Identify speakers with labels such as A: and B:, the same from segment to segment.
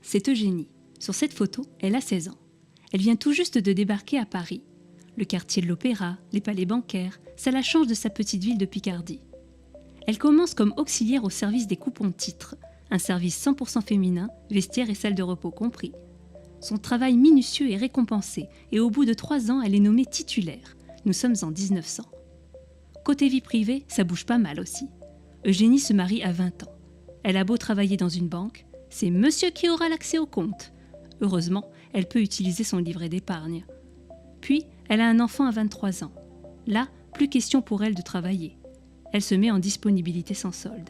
A: c'est Eugénie. Sur cette photo, elle a 16 ans. Elle vient tout juste de débarquer à Paris. Le quartier de l'Opéra, les palais bancaires, ça la change de sa petite ville de Picardie. Elle commence comme auxiliaire au service des coupons-titres, un service 100% féminin, vestiaire et salle de repos compris. Son travail minutieux est récompensé et au bout de 3 ans, elle est nommée titulaire. Nous sommes en 1900. Côté vie privée, ça bouge pas mal aussi. Eugénie se marie à 20 ans. Elle a beau travailler dans une banque, c'est monsieur qui aura l'accès au compte. Heureusement, elle peut utiliser son livret d'épargne. Puis, elle a un enfant à 23 ans. Là, plus question pour elle de travailler. Elle se met en disponibilité sans solde.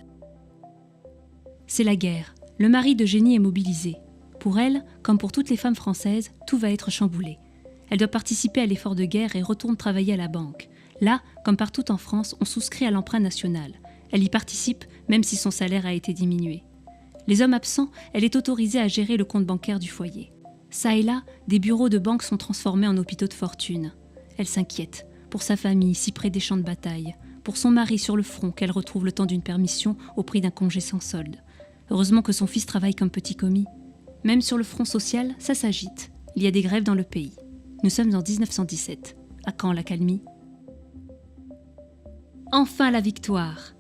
A: C'est la guerre. Le mari d'Eugénie est mobilisé. Pour elle, comme pour toutes les femmes françaises, tout va être chamboulé. Elle doit participer à l'effort de guerre et retourne travailler à la banque. Là, comme partout en France, on souscrit à l'emprunt national. Elle y participe, même si son salaire a été diminué. Les hommes absents, elle est autorisée à gérer le compte bancaire du foyer. Ça et là, des bureaux de banque sont transformés en hôpitaux de fortune. Elle s'inquiète, pour sa famille si près des champs de bataille, pour son mari sur le front qu'elle retrouve le temps d'une permission au prix d'un congé sans solde. Heureusement que son fils travaille comme petit commis. Même sur le front social, ça s'agite. Il y a des grèves dans le pays. Nous sommes en 1917. À quand l'accalmie ? Enfin la victoire !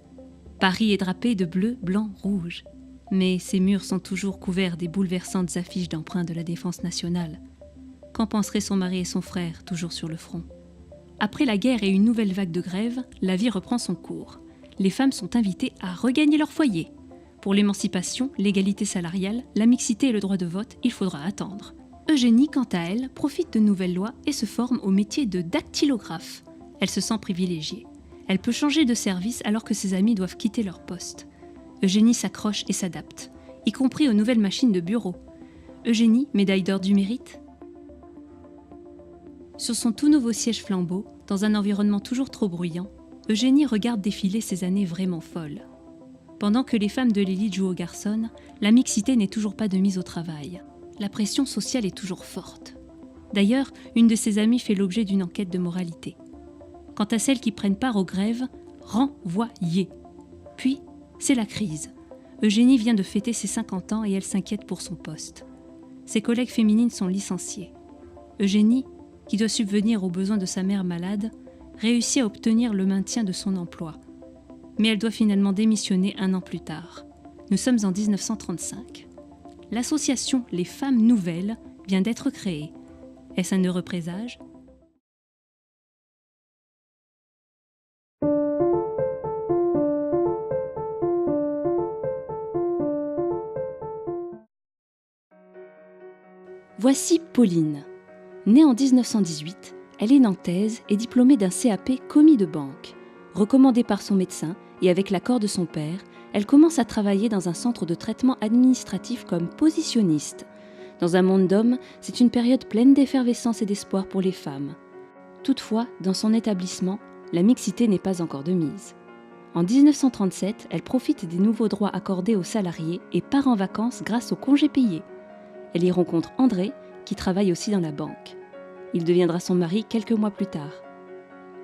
A: Paris est drapé de bleu, blanc, rouge. Mais ses murs sont toujours couverts des bouleversantes affiches d'emprunt de la défense nationale. Qu'en penseraient son mari et son frère, toujours sur le front ? Après la guerre et une nouvelle vague de grève, la vie reprend son cours. Les femmes sont invitées à regagner leur foyer. Pour l'émancipation, l'égalité salariale, la mixité et le droit de vote, il faudra attendre. Eugénie, quant à elle, profite de nouvelles lois et se forme au métier de dactylographe. Elle se sent privilégiée. Elle peut changer de service alors que ses amis doivent quitter leur poste. Eugénie s'accroche et s'adapte, y compris aux nouvelles machines de bureau. Eugénie, médaille d'or du mérite. Sur son tout nouveau siège flambeau, dans un environnement toujours trop bruyant, Eugénie regarde défiler ces années vraiment folles. Pendant que les femmes de l'élite jouent aux garçons, la mixité n'est toujours pas de mise au travail. La pression sociale est toujours forte. D'ailleurs, une de ses amies fait l'objet d'une enquête de moralité. Quant à celles qui prennent part aux grèves, renvoyées. Puis, c'est la crise. Eugénie vient de fêter ses 50 ans et elle s'inquiète pour son poste. Ses collègues féminines sont licenciées. Eugénie, qui doit subvenir aux besoins de sa mère malade, réussit à obtenir le maintien de son emploi. Mais elle doit finalement démissionner 1 an plus tard. Nous sommes en 1935. L'association Les Femmes Nouvelles vient d'être créée. Est-ce un heureux présage ? Voici Pauline. Née en 1918, elle est nantaise et diplômée d'un CAP commis de banque. Recommandée par son médecin et avec l'accord de son père, elle commence à travailler dans un centre de traitement administratif comme positionniste. Dans un monde d'hommes, c'est une période pleine d'effervescence et d'espoir pour les femmes. Toutefois, dans son établissement, la mixité n'est pas encore de mise. En 1937, elle profite des nouveaux droits accordés aux salariés et part en vacances grâce aux congés payés. Elle y rencontre André, qui travaille aussi dans la banque. Il deviendra son mari quelques mois plus tard.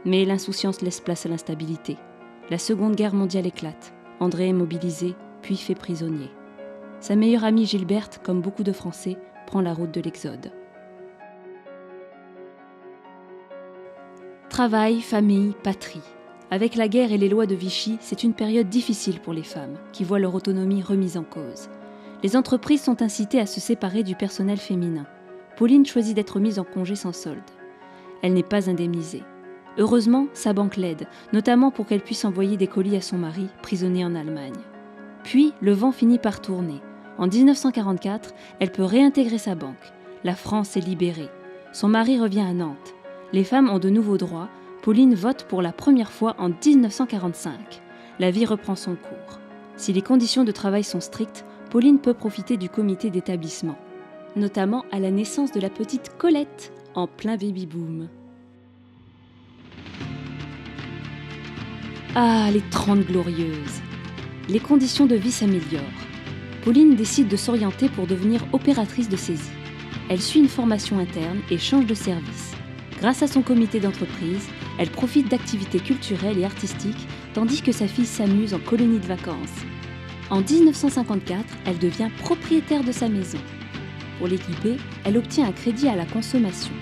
A: Mais l'insouciance laisse place à l'instabilité. La Seconde Guerre mondiale éclate. André est mobilisé, puis fait prisonnier. Sa meilleure amie Gilberte, comme beaucoup de Français, prend la route de l'exode. Travail, famille, patrie. Avec la guerre et les lois de Vichy, c'est une période difficile pour les femmes, qui voient leur autonomie remise en cause. Les entreprises sont incitées à se séparer du personnel féminin. Pauline choisit d'être mise en congé sans solde. Elle n'est pas indemnisée. Heureusement, sa banque l'aide, notamment pour qu'elle puisse envoyer des colis à son mari, prisonnier en Allemagne. Puis, le vent finit par tourner. En 1944, elle peut réintégrer sa banque. La France est libérée. Son mari revient à Nantes. Les femmes ont de nouveaux droits. Pauline vote pour la première fois en 1945. La vie reprend son cours. Si les conditions de travail sont strictes, Pauline peut profiter du comité d'établissement, notamment à la naissance de la petite Colette, en plein baby-boom. Ah, les 30 glorieuses! Les conditions de vie s'améliorent. Pauline décide de s'orienter pour devenir opératrice de saisie. Elle suit une formation interne et change de service. Grâce à son comité d'entreprise, elle profite d'activités culturelles et artistiques, tandis que sa fille s'amuse en colonie de vacances. En 1954, elle devient propriétaire de sa maison. Pour l'équiper, elle obtient un crédit à la consommation.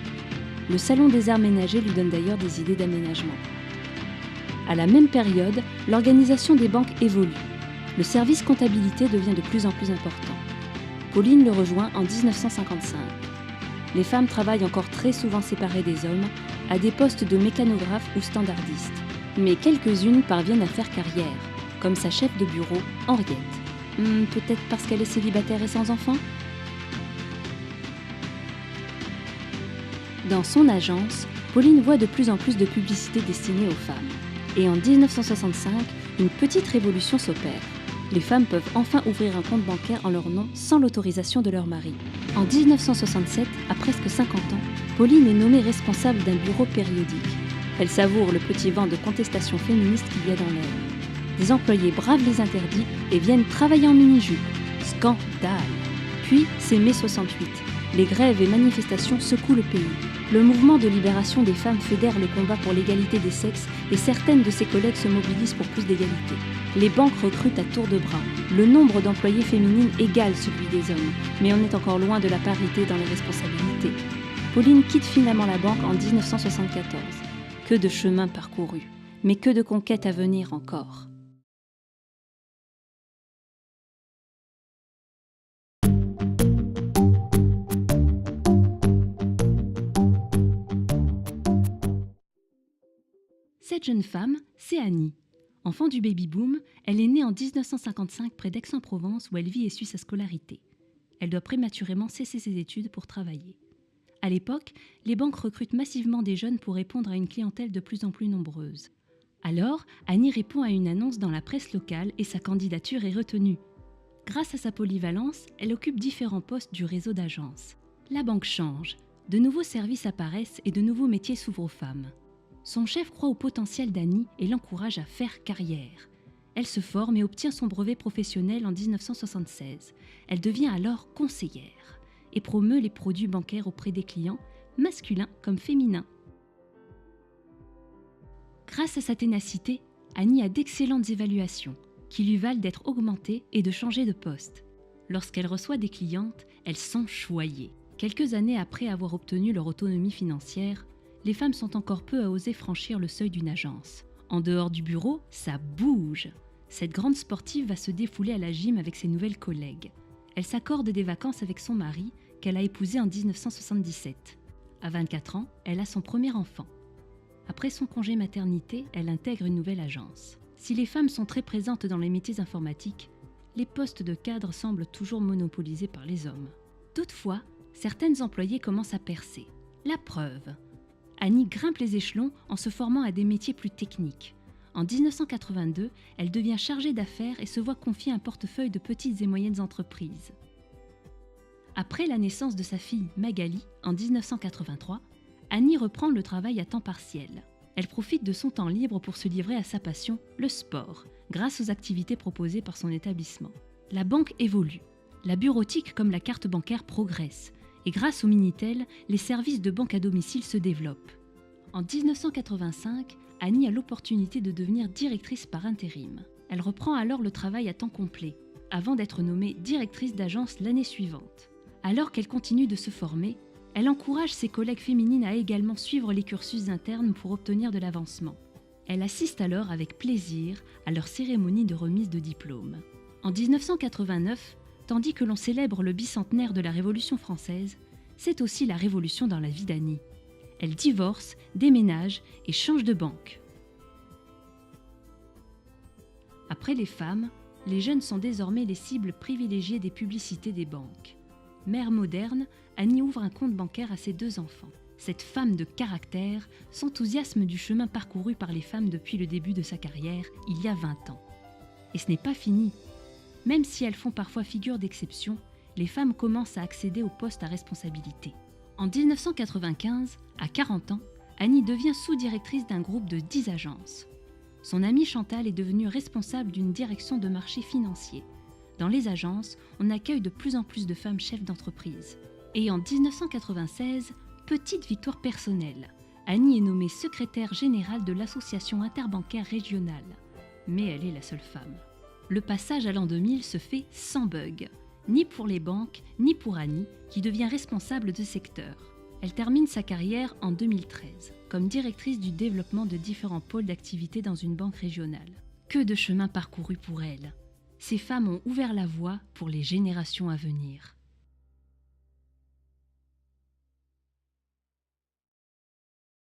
A: Le Salon des arts ménagers lui donne d'ailleurs des idées d'aménagement. À la même période, l'organisation des banques évolue. Le service comptabilité devient de plus en plus important. Pauline le rejoint en 1955. Les femmes travaillent encore très souvent séparées des hommes, à des postes de mécanographe ou standardiste. Mais quelques-unes parviennent à faire carrière, comme sa chef de bureau, Henriette. Peut-être parce qu'elle est célibataire et sans enfant ? Dans son agence, Pauline voit de plus en plus de publicités destinées aux femmes. Et en 1965, une petite révolution s'opère. Les femmes peuvent enfin ouvrir un compte bancaire en leur nom sans l'autorisation de leur mari. En 1967, à presque 50 ans, Pauline est nommée responsable d'un bureau périodique. Elle savoure le petit vent de contestation féministe qu'il y a dans l'air. Des employés bravent les interdits et viennent travailler en mini-jupe. Scandale! Puis, c'est mai 68. Les grèves et manifestations secouent le pays. Le mouvement de libération des femmes fédère le combat pour l'égalité des sexes et certaines de ses collègues se mobilisent pour plus d'égalité. Les banques recrutent à tour de bras. Le nombre d'employées féminines égale celui des hommes, mais on est encore loin de la parité dans les responsabilités. Pauline quitte finalement la banque en 1974. Que de chemins parcourus, mais que de conquêtes à venir encore. Cette jeune femme, c'est Annie. Enfant du baby-boom, elle est née en 1955 près d'Aix-en-Provence où elle vit et suit sa scolarité. Elle doit prématurément cesser ses études pour travailler. À l'époque, les banques recrutent massivement des jeunes pour répondre à une clientèle de plus en plus nombreuse. Alors, Annie répond à une annonce dans la presse locale et sa candidature est retenue. Grâce à sa polyvalence, elle occupe différents postes du réseau d'agences. La banque change, de nouveaux services apparaissent et de nouveaux métiers s'ouvrent aux femmes. Son chef croit au potentiel d'Annie et l'encourage à faire carrière. Elle se forme et obtient son brevet professionnel en 1976. Elle devient alors conseillère et promeut les produits bancaires auprès des clients, masculins comme féminins. Grâce à sa ténacité, Annie a d'excellentes évaluations qui lui valent d'être augmentée et de changer de poste. Lorsqu'elle reçoit des clientes, elles sont choyées. Quelques années après avoir obtenu leur autonomie financière, les femmes sont encore peu à oser franchir le seuil d'une agence. En dehors du bureau, ça bouge. Cette grande sportive va se défouler à la gym avec ses nouvelles collègues. Elle s'accorde des vacances avec son mari, qu'elle a épousé en 1977. À 24 ans, elle a son premier enfant. Après son congé maternité, elle intègre une nouvelle agence. Si les femmes sont très présentes dans les métiers informatiques, les postes de cadre semblent toujours monopolisés par les hommes. Toutefois, certaines employées commencent à percer. La preuve. Annie grimpe les échelons en se formant à des métiers plus techniques. En 1982, elle devient chargée d'affaires et se voit confier un portefeuille de petites et moyennes entreprises. Après la naissance de sa fille Magali en 1983, Annie reprend le travail à temps partiel. Elle profite de son temps libre pour se livrer à sa passion, le sport, grâce aux activités proposées par son établissement. La banque évolue. La bureautique comme la carte bancaire progresse. Et grâce au Minitel, les services de banque à domicile se développent. En 1985, Annie a l'opportunité de devenir directrice par intérim. Elle reprend alors le travail à temps complet, avant d'être nommée directrice d'agence l'année suivante. Alors qu'elle continue de se former, elle encourage ses collègues féminines à également suivre les cursus internes pour obtenir de l'avancement. Elle assiste alors avec plaisir à leur cérémonie de remise de diplôme. En 1989, tandis que l'on célèbre le bicentenaire de la Révolution française, c'est aussi la révolution dans la vie d'Annie. Elle divorce, déménage et change de banque. Après les femmes, les jeunes sont désormais les cibles privilégiées des publicités des banques. Mère moderne, Annie ouvre un compte bancaire à ses 2 enfants. Cette femme de caractère s'enthousiasme du chemin parcouru par les femmes depuis le début de sa carrière, il y a 20 ans. Et ce n'est pas fini. Même si elles font parfois figure d'exception, les femmes commencent à accéder aux postes à responsabilité. En 1995, à 40 ans, Annie devient sous-directrice d'un groupe de 10 agences. Son amie Chantal est devenue responsable d'une direction de marché financier. Dans les agences, on accueille de plus en plus de femmes chefs d'entreprise. Et en 1996, petite victoire personnelle. Annie est nommée secrétaire générale de l'association interbancaire régionale. Mais elle est la seule femme. le passage à l'an 2000 se fait sans bug, ni pour les banques, ni pour Annie, qui devient responsable de secteur. Elle termine sa carrière en 2013, comme directrice du développement de différents pôles d'activité dans une banque régionale. Que de chemin parcouru pour elle! Ces femmes ont ouvert la voie pour les générations à venir.